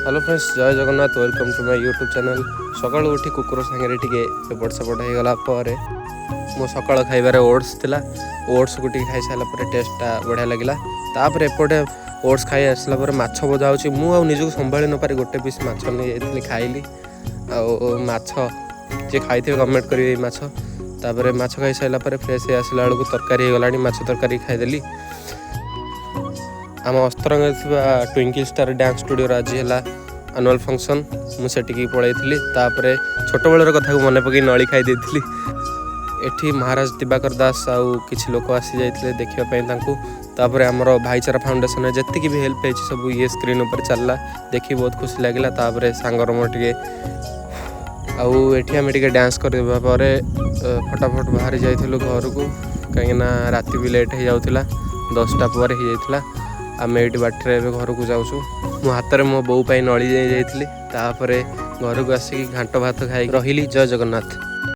Hello friends, जय Jagannath. Welcome to my YouTube channel. सकाळु उठी कुकुर सांगे टिके एपट सेपट हो गला मो सकाळ खाइबार ओट्स थिला। ओट्स को टिके खाई सारा पर टेस्टा बढ़िया लगिला। तापर एपटे ओट्स खाई आसला पर माछ भजा होची। मु आ निजको संभाली न पारी गोटे पीस माछ नै जाइतली खाइली। आ माछ जे खाइथे कमेंट करिवे माछ। तापर माछ खाई सारा पर फ्रेश हे आसला बेलू तरकारी हो गलानी। माछ तरकारी खाइदेली। आम अस्तरंग ट्विंकल स्टार डांस स्टूडियो आज है आनुआल फंक्शन। मुझे पलैली छोट बेलर कथा मन पकई नली खाई एठी महाराज दिवाकर दास आउ किछि लोक आसी जाइथिले देखिया आमर भाईचारा फाउंडेशन जी भी हेल्प है सब ये स्क्रीन ऊपर चलला देखी बहुत खुशी लगिला। सांगर मोर टिके आउ टिके डांस करबा परे फटाफट बाहरी जाइथिलु घर को कहीं राति भी लेट हो जाउथिला 10टा पर हो जाइथिला। आम ये बाटर घर को जाऊँ मो हाथ में मो बो नली जाइली। घर को आसिक घाट भात खाई रही। जय जगन्नाथ।